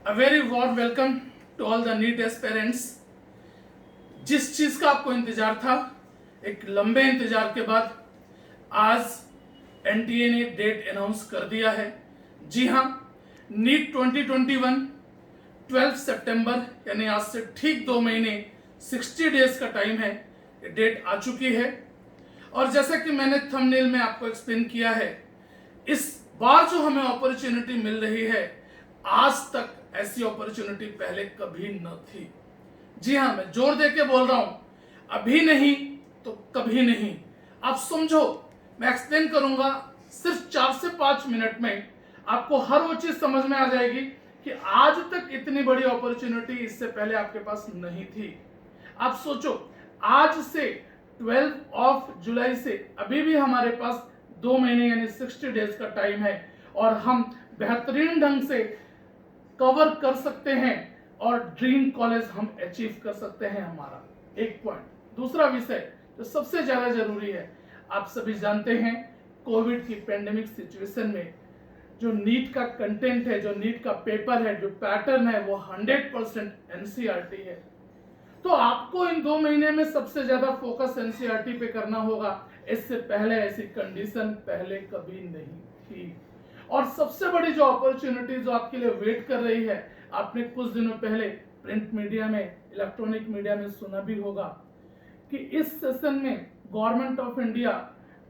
A very warm welcome to all the NEET aspirants. जिस चीज का आपको इंतजार था, एक लंबे इंतजार के बाद आज एनटीए ने डेट अनाउंस कर दिया है। जी हाँ, नीट 2021 12 सितंबर यानी आज से ठीक 2 महीने 60 डेज का टाइम है, ये डेट आ चुकी है। और जैसा कि मैंने थंबनेल में आपको एक्सप्लेन किया है, इस बार जो हमें अपॉर्चुनिटी मिल रही है, आज तक ऐसी अपॉर्चुनिटी पहले कभी न थी। जी हाँ, मैं जोर दे के बोल रहा हूं, अभी नहीं तो कभी नहीं। आप समझो, मैं एक्सप्लेन करूंगा सिर्फ 4 से 5 मिनट में, आपको हर वो चीज समझ में आ जाएगी कि आज तक इतनी बड़ी अपॉर्चुनिटी इससे पहले आपके पास नहीं थी। आप सोचो, आज से 12 जुलाई से अभी भी हमारे पास 2 महीने यानी 60 डेज का टाइम है और हम बेहतरीन ढंग से कवर कर सकते हैं और ड्रीम कॉलेज हम अचीव कर सकते हैं। हमारा एक पॉइंट। दूसरा विषय जो सबसे ज्यादा जरूरी है, आप सभी जानते हैं कोविड की पेंडेमिक सिचुएशन में जो नीट का कंटेंट है, जो नीट का पेपर है, जो पैटर्न है, वो 100% एनसीईआरटी है। तो आपको इन 2 महीने में सबसे ज्यादा फोकस एनसीईआरटी पे करना होगा। इससे पहले ऐसी कंडीशन पहले कभी नहीं थी। और सबसे बड़ी जो अपॉर्चुनिटी जो आपके लिए वेट कर रही है, आपने कुछ दिनों पहले प्रिंट मीडिया में, इलेक्ट्रॉनिक मीडिया में सुना भी होगा कि इस सेशन में गवर्नमेंट ऑफ इंडिया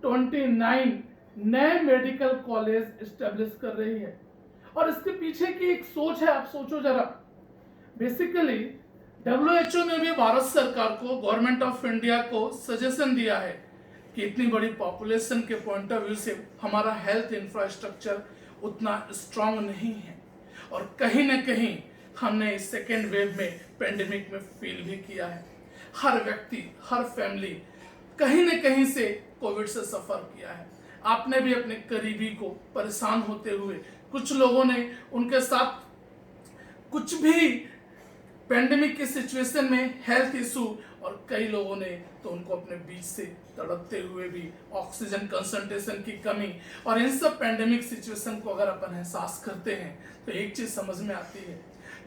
29 नए मेडिकल कॉलेज स्टेब्लिश कर रही है। और इसके पीछे की एक सोच है, आप सोचो जरा। बेसिकली WHO ने भी भारत सरकार को, गवर्नमेंट ऑफ इंडिया को सजेशन दिया है कि इतनी बड़ी पॉपुलेशन के पॉइंट ऑफ व्यू से हमारा हेल्थ इंफ्रास्ट्रक्चर उतना स्ट्रांग नहीं है। और कहीं ना कहीं हमने इस सेकेंड वेव में, पेंडेमिक में फील भी किया है। हर व्यक्ति, हर फैमिली कहीं ना कहीं से कोविड से सफर किया है। आपने भी अपने करीबी को परेशान होते हुए, कुछ लोगों ने उनके साथ कुछ भी पेंडेमिक की सिचुएशन में हेल्थ इशू, और कई लोगों ने तो उनको अपने बीच से तड़पते हुए भी, ऑक्सीजन कंसंट्रेशन की कमी। और इन सब पेंडेमिक सिचुएशन को अगर अपन एहसास करते हैं तो एक चीज समझ में आती है,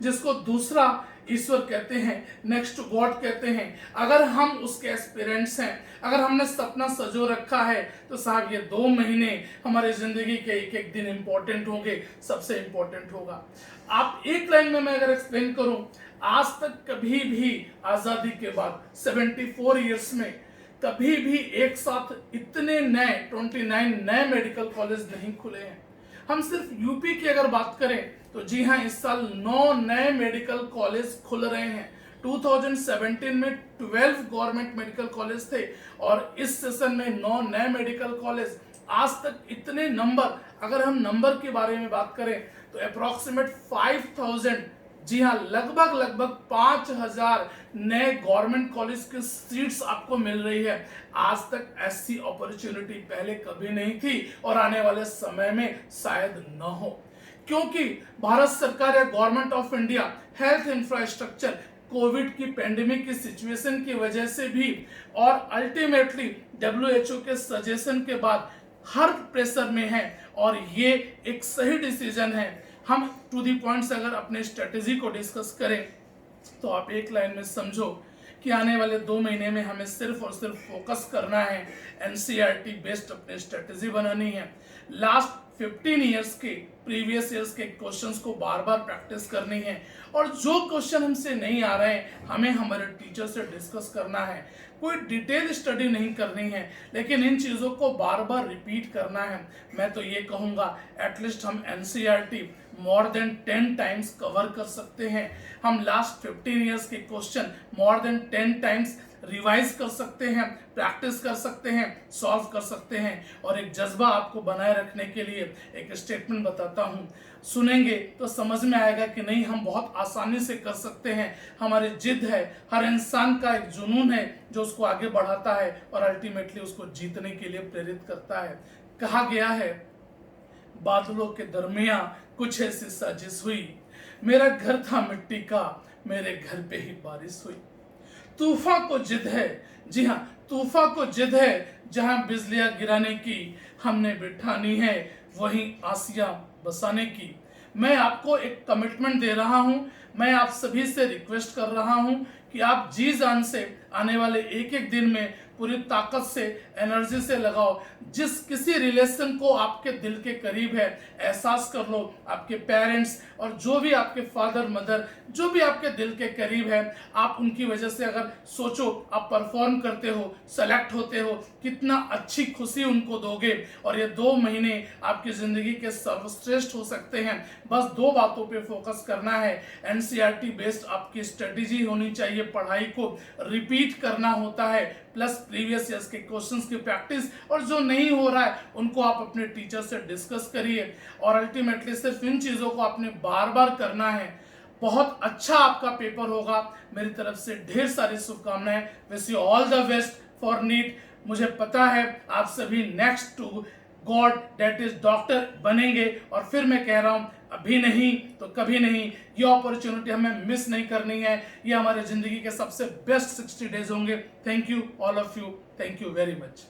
जिसको दूसरा ईश्वर कहते हैं, नेक्स्ट गॉड कहते हैं। अगर हम उसके एस्पिरेंट्स हैं, अगर हमने सपना सजो रखा है, तो साहब ये 2 महीने हमारी जिंदगी के एक एक दिन इंपॉर्टेंट होंगे, सबसे इंपॉर्टेंट होगा। आप एक लाइन में मैं अगर एक्सप्लेन करूं, आज तक कभी भी आजादी के बाद 74 इयर्स में कभी भी एक साथ इतने नए 29 नए मेडिकल कॉलेज नहीं खुले हैं। हम सिर्फ यूपी की अगर बात करें तो जी हाँ, इस साल 9 नए मेडिकल कॉलेज खुल रहे हैं। 2017 में 12 गवर्नमेंट मेडिकल कॉलेज थे और इस सेशन में 9 नए मेडिकल कॉलेज। आज तक इतने नंबर, अगर हम नंबर के बारे में बात करें तो अप्रोक्सीमेट 5000, जी हाँ, लगभग 5000 नए गवर्नमेंट कॉलेज के सीट्स आपको मिल रही है। आज तक ऐसी अपॉर्चुनिटी पहले कभी नहीं थी और आने वाले समय में शायद न हो, क्योंकि भारत सरकार या government of India health infrastructure Covid की पेंडेमिक की सिचुएशन की वजह से भी और अल्टीमेटली WHO के सजेशन के बाद हर प्रेशर में है। और ये एक सही डिसीजन है। हम टू दी पॉइंट से अगर अपने स्ट्रेटेजी को डिस्कस करें तो आप एक लाइन में समझो कि आने वाले 2 महीने में हमें सिर्फ और सिर्फ फोकस करना है, एनसीईआरटी बेस्ड अपनी स्ट्रेटेजी बनानी है। लास्ट 15 इयर्स के, प्रीवियस इयर्स के क्वेश्चंस को बार बार प्रैक्टिस करनी है। और जो क्वेश्चन हमसे नहीं आ रहे हैं, हमें हमारे टीचर से डिस्कस करना है। कोई डिटेल स्टडी नहीं करनी है, लेकिन इन चीज़ों को बार बार रिपीट करना है। मैं तो ये कहूँगा, एटलीस्ट हम NCERT more than 10 times cover कर सकते हैं। हम लास्ट 15 इयर्स के question more than 10 times revise कर सकते हैं, प्रैक्टिस कर सकते हैं, सॉल्व कर सकते हैं। और एक जज्बा आपको बनाए रखने के लिए एक स्टेटमेंट बताता हूं, सुनेंगे तो समझ में आएगा कि नहीं, हम बहुत आसानी से कर सकते हैं। हमारी जिद है, हर इंसान का एक जुनून है जो उसको आगे बढ़ाता है और अल्टीमेटली उसको जीतने के लिए प्रेरित करता है। कहा गया है, बादलों के दरमियां कुछ ऐसी साजिश हुई, मेरा घर था मिट्टी का, मेरे घर पे ही बारिश हुई। तूफान को जिद है, जी हाँ, तूफान को जिद है, जहां बिजलियां गिराने की हमने बिठानी है, वहीं आसियां बसाने की। मैं आपको एक कमिटमेंट दे रहा हूं, मैं आप सभी से रिक्वेस्ट कर रहा हूं कि आप जी जान से आने वाले एक एक दिन में पूरी ताकत से, एनर्जी से लगाओ। जिस किसी रिलेशन को आपके दिल के करीब है, एहसास कर लो आपके पेरेंट्स और जो भी आपके फादर मदर जो भी आपके दिल के करीब है, आप उनकी वजह से अगर सोचो आप परफॉर्म करते हो, सेलेक्ट होते हो, कितना अच्छी खुशी उनको दोगे और ये 2 महीने आपकी जिंदगी के सर्वश्रेष्ठ हो सकते हैं। बस 2 बातों पे फोकस करना है। एनसीईआरटी बेस्ड आपकी स्ट्रेटेजी होनी चाहिए, पढ़ाई को रिपीट करना होता है, प्लस प्रीवियस ईयर्स के क्वेश्चंस की प्रैक्टिस, और जो नहीं हो रहा है उनको आप अपने टीचर से डिस्कस करिए और अल्टीमेटली सिर्फ इन चीज़ों को आपने बार बार करना है। बहुत अच्छा आपका पेपर होगा। मेरी तरफ से ढेर सारी शुभकामनाएं। Wish you all the best for NEET. मुझे पता है आप सभी next to God that is doctor बनेंगे और फिर मैं कह रहा हूं अभी नहीं तो कभी नहीं, ये अपॉर्चुनिटी हमें मिस नहीं करनी है। ये हमारे जिंदगी के सबसे बेस्ट 60 डेज होंगे। Thank you all of you, thank you very much.